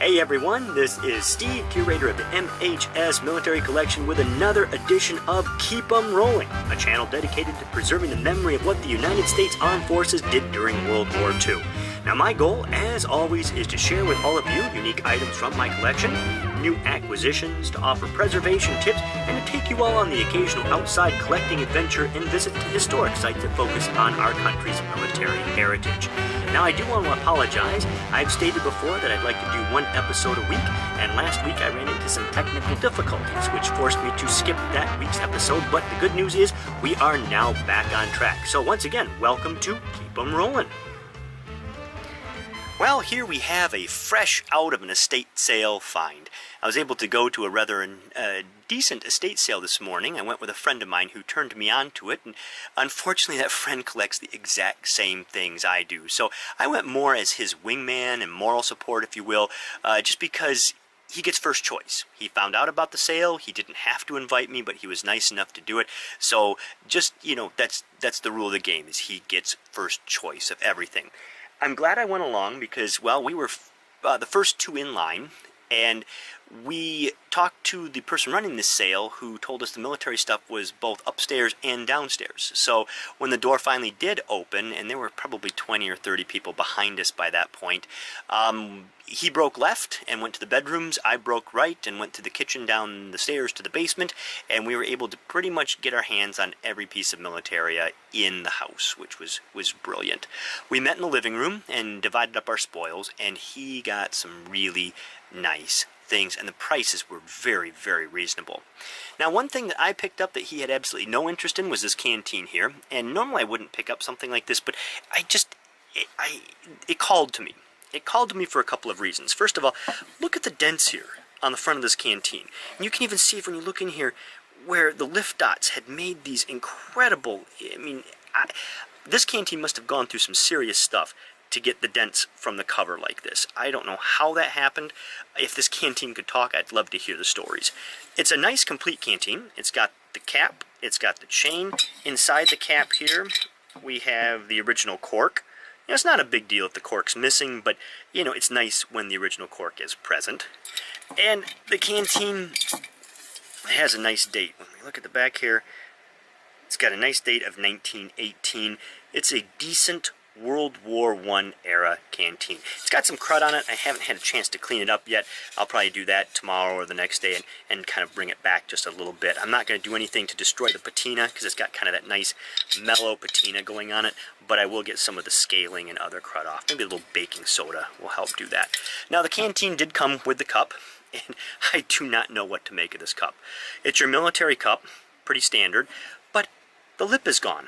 Hey everyone, this is Steve, curator of the MHS Military Collection with another edition of Keep 'em Rolling, a channel dedicated to preserving the memory of what the United States Armed Forces did during World War II. Now my goal, as always, is to share with all of you unique items from my collection, new acquisitions, to offer preservation tips, and to take you all on the occasional outside collecting adventure and visit to historic sites that focus on our country's military heritage. Now I do want to apologize. I've stated before that I'd like to do one episode a week, and last week I ran into some technical difficulties which forced me to skip that week's episode, but the good news is we are now back on track. So once again, welcome to Keep 'em Rolling. Well, here we have a fresh out of an estate sale find. I was able to go to a rather decent estate sale this morning. I went with a friend of mine who turned me on to it, and unfortunately that friend collects the exact same things I do. So I went more as his wingman and moral support, if you will, just because he gets first choice. He found out about the sale. He didn't have to invite me, but he was nice enough to do it. So just, that's the rule of the game, is he gets first choice of everything. I'm glad I went along because, well, we were the first two in line, and we talked to the person running this sale who told us the military stuff was both upstairs and downstairs. So when the door finally did open, and there were probably 20 or 30 people behind us by that point, he broke left and went to the bedrooms. I broke right and went to the kitchen, down the stairs to the basement, and we were able to pretty much get our hands on every piece of militaria in the house, which was brilliant. We met in the living room and divided up our spoils, and he got some really nice things, and the prices were very, very reasonable. Now, one thing that I picked up that he had absolutely no interest in was this canteen here, and normally I wouldn't pick up something like this, but it called to me. It called to me for a couple of reasons. First of all, look at the dents here on the front of this canteen. And you can even see, when you look in here, where the lift dots had made these incredible, this canteen must have gone through some serious stuff to get the dents from the cover like this. I don't know how that happened. If this canteen could talk, I'd love to hear the stories. It's a nice, complete canteen. It's got the cap. It's got the chain. Inside the cap here, we have the original cork. It's not a big deal if the cork's missing, but, it's nice when the original cork is present. And the canteen has a nice date. When we look at the back here, it's got a nice date of 1918. It's a decent World War I era canteen. It's got some crud on it. I haven't had a chance to clean it up yet. I'll probably do that tomorrow or the next day and kind of bring it back just a little bit. I'm not going to do anything to destroy the patina because it's got kind of that nice mellow patina going on it, but I will get some of the scaling and other crud off. Maybe a little baking soda will help do that. Now, the canteen did come with the cup, and I do not know what to make of this cup. It's your military cup, pretty standard, but the lip is gone.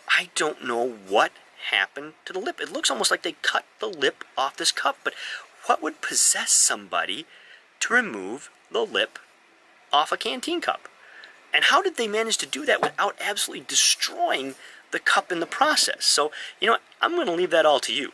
I don't know what happened to the lip. It looks almost like they cut the lip off this cup, but what would possess somebody to remove the lip off a canteen cup? And how did they manage to do that without absolutely destroying the cup in the process? So, I'm going to leave that all to you.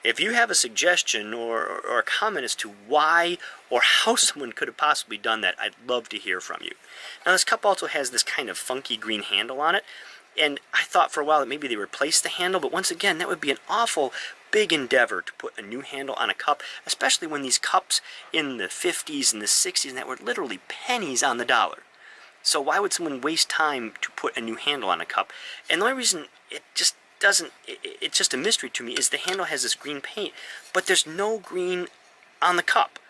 If you have a suggestion or a comment as to why or how someone could have possibly done that, I'd love to hear from you. Now, this cup also has this kind of funky green handle on it. And I thought for a while that maybe they replaced the handle, but once again, that would be an awful big endeavor to put a new handle on a cup, especially when these cups in the 50s and the 60s that were literally pennies on the dollar. So why would someone waste time to put a new handle on a cup? And the only reason it just doesn't, it's just a mystery to me, is the handle has this green paint, but there's no green on the cup.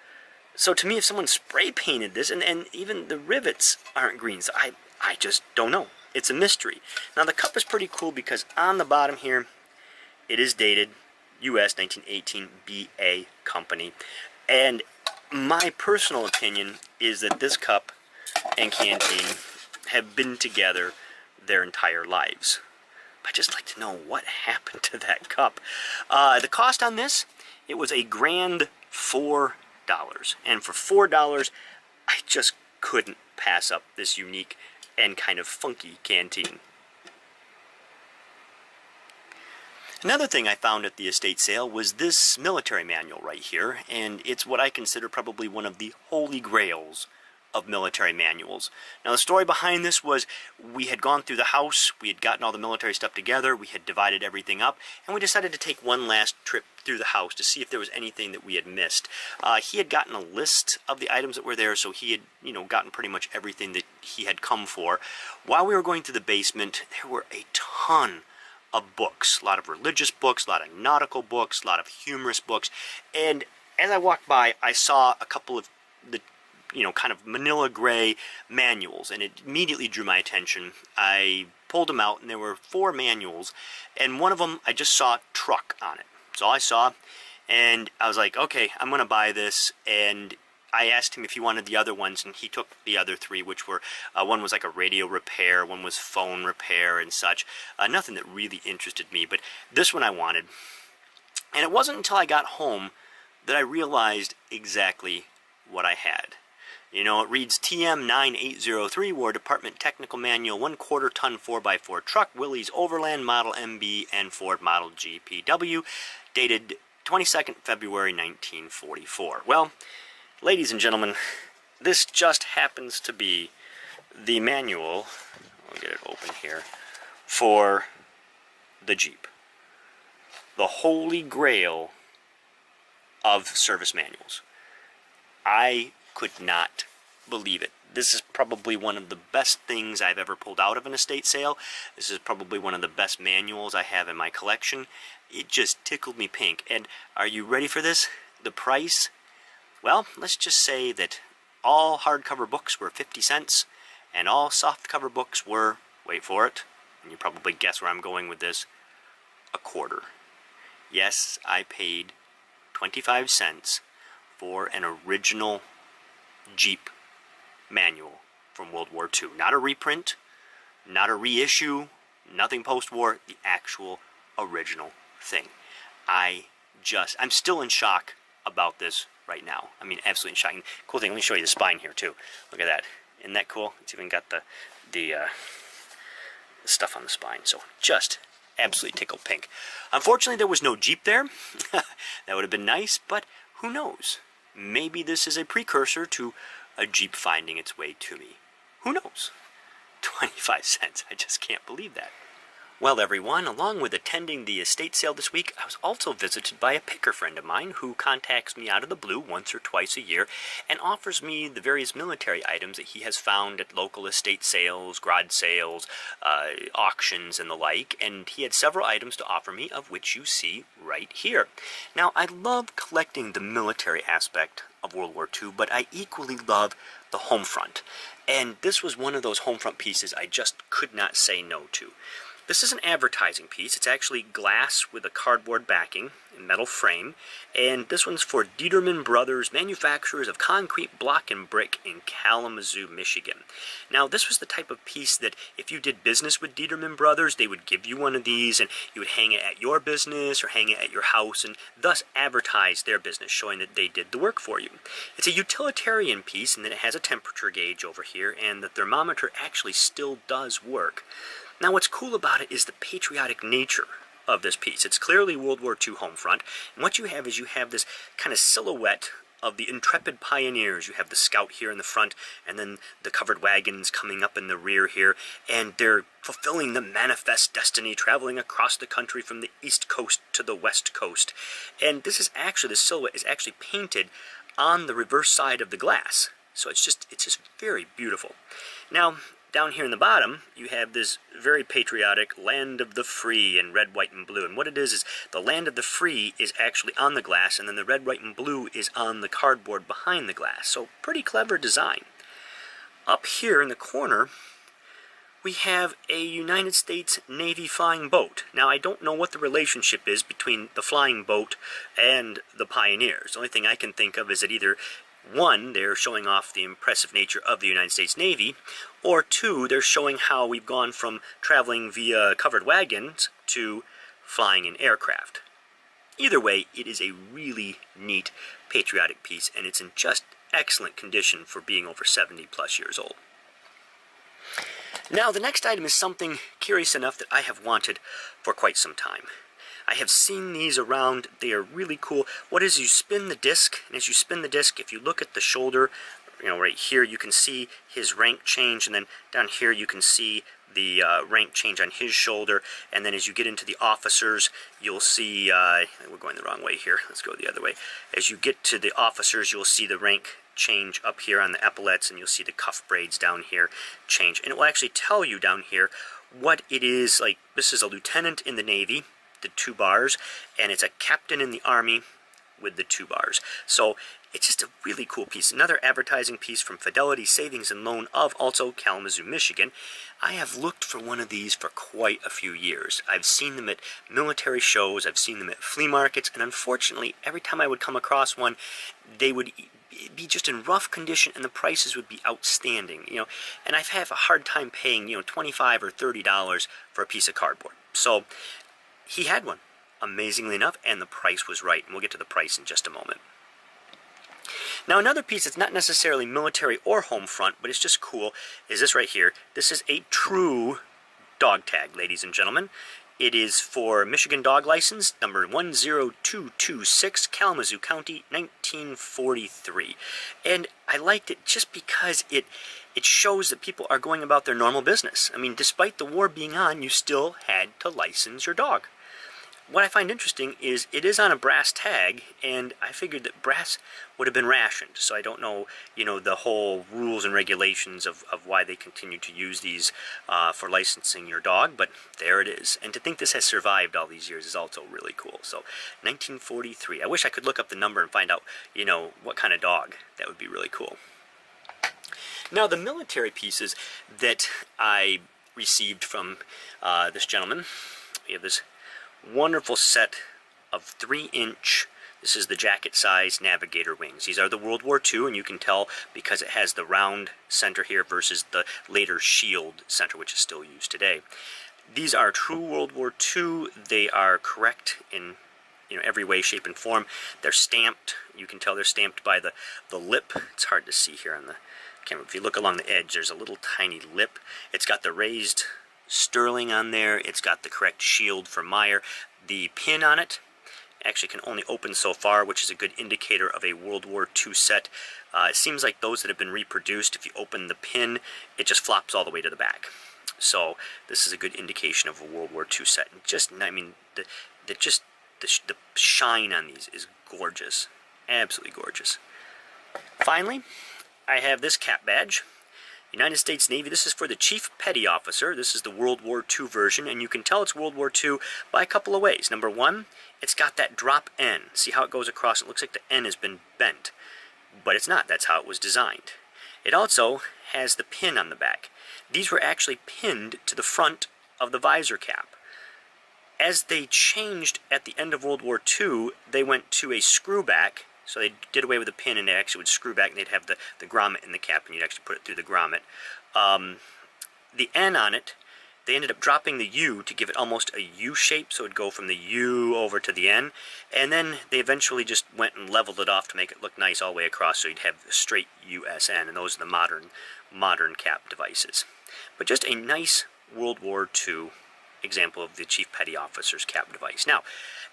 So to me, if someone spray painted this, and even the rivets aren't green, so I just don't know. It's a mystery. Now, the cup is pretty cool because on the bottom here, it is dated U.S. 1918 B.A. Company. And my personal opinion is that this cup and canteen have been together their entire lives. I'd just like to know what happened to that cup. The cost on this, it was a grand $4. And for $4, I just couldn't pass up this unique and kind of funky canteen. Another thing I found at the estate sale was this military manual right here, and it's what I consider probably one of the holy grails of military manuals. Now, the story behind this was we had gone through the house, we had gotten all the military stuff together, we had divided everything up, and we decided to take one last trip through the house to see if there was anything that we had missed. He had gotten a list of the items that were there, so he had, gotten pretty much everything that he had come for. While we were going through the basement, there were a ton of books, a lot of religious books, a lot of nautical books, a lot of humorous books, and as I walked by, I saw a couple of the kind of manila gray manuals, and it immediately drew my attention. I pulled them out, and there were 4 manuals, and one of them, I just saw truck on it. That's all I saw, and I was like, okay, I'm going to buy this, and I asked him if he wanted the other ones, and he took the other 3, which were, one was like a radio repair, one was phone repair and such. Nothing that really interested me, but this one I wanted. And it wasn't until I got home that I realized exactly what I had. It reads TM 9803, War Department Technical Manual, 1/4 ton 4x4 truck, Willys Overland Model MB and Ford Model GPW, dated 22nd February 1944. Well, ladies and gentlemen, this just happens to be the manual, I'll get it open here, for the Jeep. The holy grail of service manuals. I could not believe it. This is probably one of the best things I've ever pulled out of an estate sale. This is probably one of the best manuals I have in my collection. It just tickled me pink. And are you ready for this? The price? Well, let's just say that all hardcover books were 50 cents, and all softcover books were, wait for it, and you probably guess where I'm going with this, $0.25. Yes, I paid 25 cents for an original Jeep manual from World War II. Not a reprint, not a reissue, nothing post-war, the actual original thing. I'm still in shock about this right now. I mean, absolutely in shock. And cool thing, let me show you the spine here too. Look at that. Isn't that cool? It's even got the stuff on the spine. So just absolutely tickled pink. Unfortunately, there was no Jeep there. That would have been nice, but who knows? Maybe this is a precursor to a Jeep finding its way to me. Who knows? 25 cents. I just can't believe that. Well, everyone, along with attending the estate sale this week, I was also visited by a picker friend of mine who contacts me out of the blue once or twice a year and offers me the various military items that he has found at local estate sales, garage sales, auctions, and the like, and he had several items to offer me, of which you see right here. Now, I love collecting the military aspect of World War II, but I equally love the Homefront, and this was one of those Homefront pieces I just could not say no to. This is an advertising piece. It's actually glass with a cardboard backing and metal frame, and this one's for Dieterman Brothers, manufacturers of concrete block and brick in Kalamazoo, Michigan. Now, this was the type of piece that if you did business with Dieterman Brothers, they would give you one of these, and you would hang it at your business or hang it at your house, and thus advertise their business, showing that they did the work for you. It's a utilitarian piece, and then it has a temperature gauge over here, and the thermometer actually still does work. Now, what's cool about it is the patriotic nature of this piece. It's clearly World War II Homefront, and what you have is you have this kind of silhouette of the intrepid pioneers. You have the scout here in the front, and then the covered wagons coming up in the rear here, and they're fulfilling the manifest destiny, traveling across the country from the east coast to the west coast. And this is actually, the silhouette is actually painted on the reverse side of the glass. So it's just very beautiful. Now, down here in the bottom, you have this very patriotic Land of the Free in red, white, and blue. And what it is the Land of the Free is actually on the glass, and then the red, white, and blue is on the cardboard behind the glass. So pretty clever design. Up here in the corner, we have a United States Navy flying boat. Now, I don't know what the relationship is between the flying boat and the pioneers. The only thing I can think of is that either one, they're showing off the impressive nature of the United States Navy, or two, they're showing how we've gone from traveling via covered wagons to flying in aircraft. Either way, it is a really neat patriotic piece, and it's in just excellent condition for being over 70 plus years old. Now, the next item is something curious enough that I have wanted for quite some time. I have seen these around. They are really cool. What is, you spin the disc, and as you spin the disc, if you look at the shoulder right here you can see his rank change, and then down here you can see the rank change on his shoulder, and then as you get into the officers, you'll see, we're going the wrong way here, let's go the other way. As you get to the officers, you'll see the rank change up here on the epaulets, and you'll see the cuff braids down here change. And it will actually tell you down here what it is, like this is a lieutenant in the Navy, the 2 bars, and it's a captain in the Army with the 2 bars. So it's just a really cool piece. Another advertising piece from Fidelity Savings and Loan of also Kalamazoo, Michigan. I have looked for one of these for quite a few years. I've seen them at military shows, I've seen them at flea markets, and unfortunately, every time I would come across one, they would be just in rough condition and the prices would be outstanding, and I've had a hard time paying, $25 or $30 for a piece of cardboard. So he had one, amazingly enough, and the price was right, and we'll get to the price in just a moment. Now another piece that's not necessarily military or home front, but it's just cool, is this right here. This is a true dog tag, ladies and gentlemen. It is for Michigan dog license number 10226, Kalamazoo County, 1943. And I liked it just because it shows that people are going about their normal business. I mean, despite the war being on, you still had to license your dog. What I find interesting is it is on a brass tag, and I figured that brass would have been rationed. So I don't know, the whole rules and regulations of why they continue to use these for licensing your dog, but there it is. And to think this has survived all these years is also really cool. So 1943. I wish I could look up the number and find out, what kind of dog. That would be really cool. Now the military pieces that I received from this gentleman, we have this wonderful set of 3-inch, this is the jacket size navigator wings. These are the World War II, and you can tell because it has the round center here versus the later shield center, which is still used today. These are true World War II. They are correct in every way, shape, and form. They're stamped. You can tell they're stamped by the lip. It's hard to see here on the camera. If you look along the edge, there's a little tiny lip. It's got the raised sterling on there. It's got the correct shield for Meyer. The pin on it actually can only open so far, which is a good indicator of a World War II set. It seems like those that have been reproduced, if you open the pin, it just flops all the way to the back. So this is a good indication of a World War II set. And just, I mean, the shine on these is gorgeous, absolutely gorgeous. Finally, I have this cap badge. United States Navy, this is for the Chief Petty Officer. This is the World War II version, and you can tell it's World War II by a couple of ways. Number one, it's got that drop N. See how it goes across? It looks like the N has been bent, but it's not. That's how it was designed. It also has the pin on the back. These were actually pinned to the front of the visor cap. As they changed at the end of World War II, they went to a screw back. So they did away with the pin, and they actually would screw back, and they'd have the grommet in the cap, and you'd actually put it through the grommet. The N on it, they ended up dropping the U to give it almost a U shape, so it would go from the U over to the N. And then they eventually just went and leveled it off to make it look nice all the way across, so you'd have a straight USN, and those are the modern cap devices. But just a nice World War II example of the Chief Petty Officer's cap device. Now,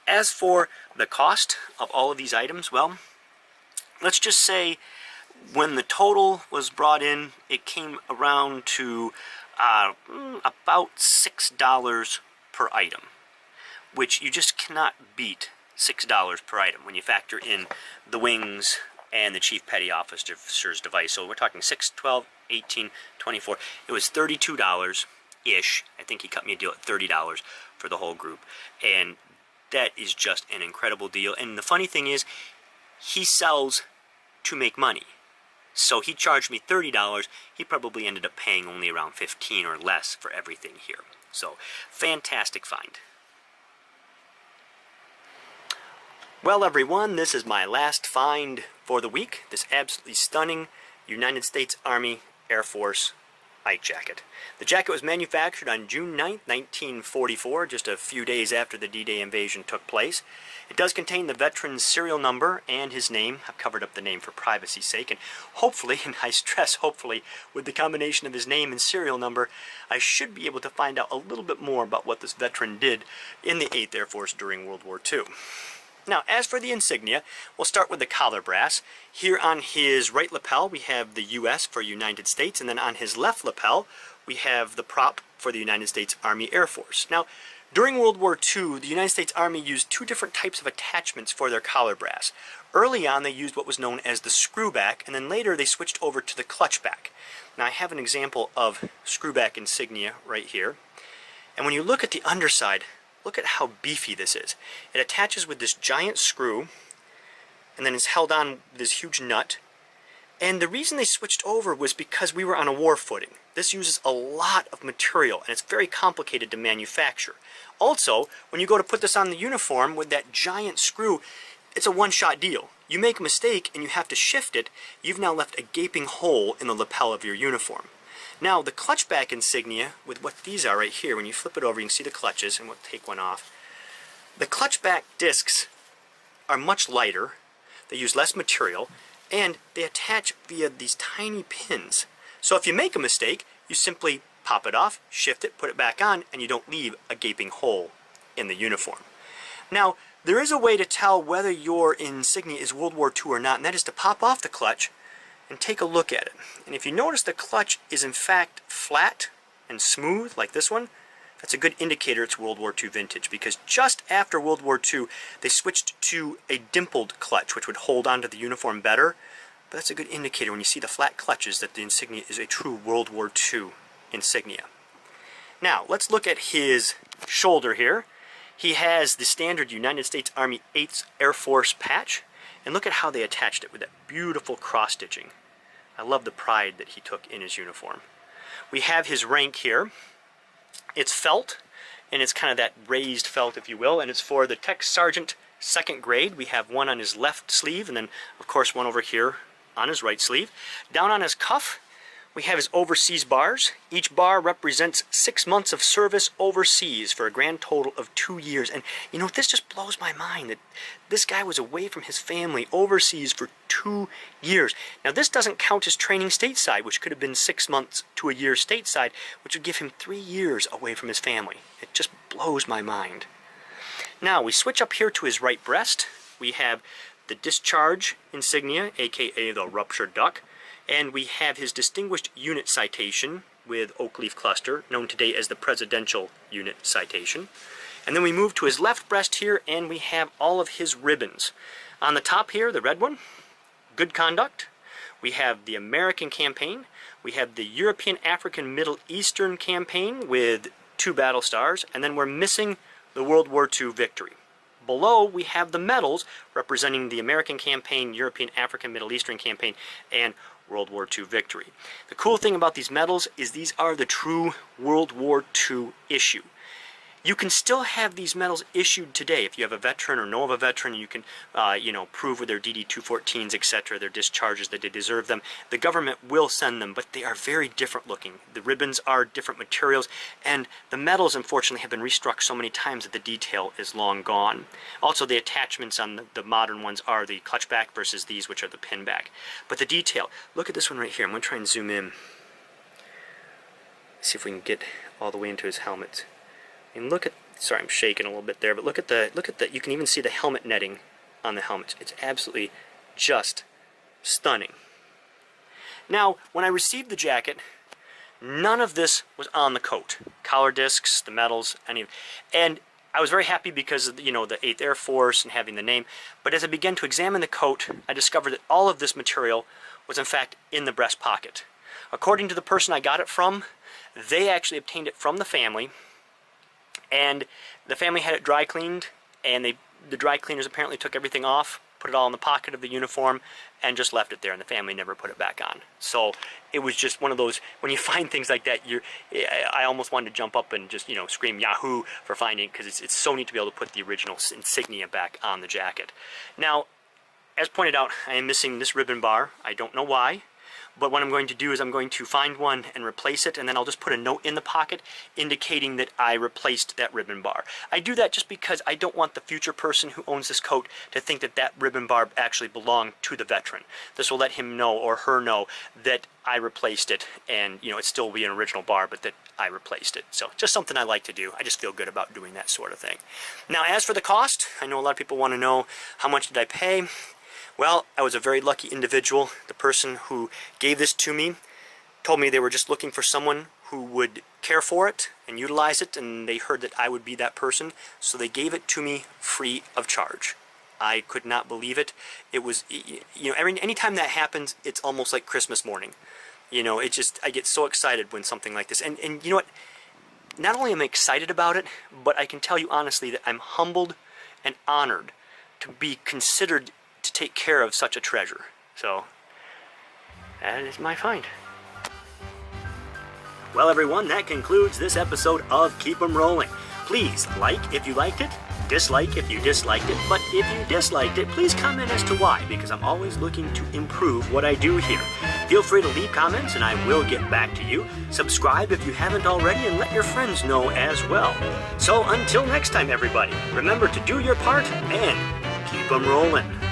as for the cost of all of these items, well, let's just say when the total was brought in, it came around to about $6 per item, which you just cannot beat $6 per item when you factor in the wings and the Chief Petty Officer's device. So we're talking 6, 12, 18, 24. It was $32-ish. I think he cut me a deal at $30 for the whole group. And that is just an incredible deal. And the funny thing is, he sells to make money. So he charged me $30. He probably ended up paying only around $15 or less for everything here. So, fantastic find. Well, everyone, this is my last find for the week. This absolutely stunning United States Army Air Force Ike jacket. The jacket was manufactured on June 9th, 1944, just a few days after the D-Day invasion took place. It does contain the veteran's serial number and his name. I've covered up the name for privacy's sake, and hopefully, and I stress hopefully, with the combination of his name and serial number, I should be able to find out a little bit more about what this veteran did in the 8th Air Force during World War II. Now, as for the insignia, we'll start with the collar brass. Here on his right lapel, we have the U.S. for United States, and then on his left lapel, we have the prop for the United States Army Air Force. Now, during World War II, the United States Army used two different types of attachments for their collar brass. Early on, they used what was known as the screwback, and then later they switched over to the clutchback. Now, I have an example of screwback insignia right here. And when you look at the underside, look at how beefy this is. It attaches with this giant screw, and then is held on with this huge nut. And the reason they switched over was because we were on a war footing. This uses a lot of material, and it's very complicated to manufacture. Also, when you go to put this on the uniform with that giant screw, it's a one-shot deal. You make a mistake and you have to shift it, you've now left a gaping hole in the lapel of your uniform. Now, the clutchback insignia, with what these are right here, when you flip it over, you can see the clutches, and we'll take one off. The clutchback discs are much lighter, they use less material, and they attach via these tiny pins. So if you make a mistake, you simply pop it off, shift it, put it back on, and you don't leave a gaping hole in the uniform. Now, there is a way to tell whether your insignia is World War II or not, and that is to pop off the clutch and take a look at it. And if you notice the clutch is in fact flat and smooth like this one, that's a good indicator it's World War II vintage, because just after World War II they switched to a dimpled clutch which would hold onto the uniform better. But that's a good indicator when you see the flat clutches that the insignia is a true World War II insignia. Now let's look at his shoulder here. He has the standard United States Army 8th Air Force patch. And look at how they attached it with that beautiful cross-stitching. I love the pride that he took in his uniform. We have his rank here. It's felt, and it's kind of that raised felt, if you will, and it's for the Tech Sergeant 2nd grade. We have one on his left sleeve, and then, of course, one over here on his right sleeve. Down on his cuff, we have his overseas bars. Each bar represents 6 months of service overseas for a grand total of 2 years. And you know, this just blows my mind that this guy was away from his family overseas for 2 years. Now this doesn't count his training stateside, which could have been 6 months to a year stateside, which would give him 3 years away from his family. It just blows my mind. Now we switch up here to his right breast. We have the discharge insignia, aka the ruptured duck. And we have his Distinguished Unit Citation with Oak Leaf Cluster, known today as the Presidential Unit Citation. And then we move to his left breast here, and we have all of his ribbons. On the top here, the red one, Good Conduct. We have the American Campaign. We have the European, African, Middle Eastern Campaign with 2 battle stars. And then we're missing the World War II victory. Below, we have the medals representing the American Campaign, European, African, Middle Eastern Campaign, and World War II victory. The cool thing about these medals is these are the true World War II issue. You can still have these medals issued today if you have a veteran or know of a veteran. You can, prove with their DD-214s, etc., their discharges that they deserve them. The government will send them, but they are very different looking. The ribbons are different materials, and the medals, unfortunately, have been restruck so many times that the detail is long gone. Also, the attachments on the modern ones are the clutchback versus these, which are the pinback. But the detail, look at this one right here. I'm going to try and zoom in. See if we can get all the way into his helmet. And look at, sorry, I'm shaking a little bit there, but look at the, you can even see the helmet netting on the helmets. It's absolutely just stunning. Now, when I received the jacket, none of this was on the coat. Collar discs, the medals, and I was very happy because of, the 8th Air Force and having the name, but as I began to examine the coat, I discovered that all of this material was in fact in the breast pocket. According to the person I got it from, they actually obtained it from the family, and the family had it dry cleaned, and the dry cleaners apparently took everything off, put it all in the pocket of the uniform, and just left it there, and the family never put it back on. So it was just one of those, when you find things like that, I almost wanted to jump up and just, scream Yahoo for finding it, because it's so neat to be able to put the original insignia back on the jacket. Now, as pointed out, I am missing this ribbon bar. I don't know why, but what I'm going to do is I'm going to find one and replace it, and then I'll just put a note in the pocket indicating that I replaced that ribbon bar. I do that just because I don't want the future person who owns this coat to think that that ribbon bar actually belonged to the veteran. This will let him know, or her know, that I replaced it, and you know, it still will be an original bar, but that I replaced it. So just something I like to do. I just feel good about doing that sort of thing. Now, as for the cost, I know a lot of people want to know, how much did I pay? Well, I was a very lucky individual. The person who gave this to me told me they were just looking for someone who would care for it and utilize it, and they heard that I would be that person, so they gave it to me free of charge. I could not believe it. It was, you know, anytime that happens, it's almost like Christmas morning. You know, it just, I get so excited when something like this, and you know what, not only am I excited about it, but I can tell you honestly that I'm humbled and honored to be considered to take care of such a treasure. So, that is my find. Well, everyone, that concludes this episode of Keep 'em Rolling. Please like if you liked it, dislike if you disliked it, but if you disliked it, please comment as to why, because I'm always looking to improve what I do here. Feel free to leave comments and I will get back to you. Subscribe if you haven't already, and let your friends know as well. So until next time, everybody, remember to do your part and keep 'em rolling.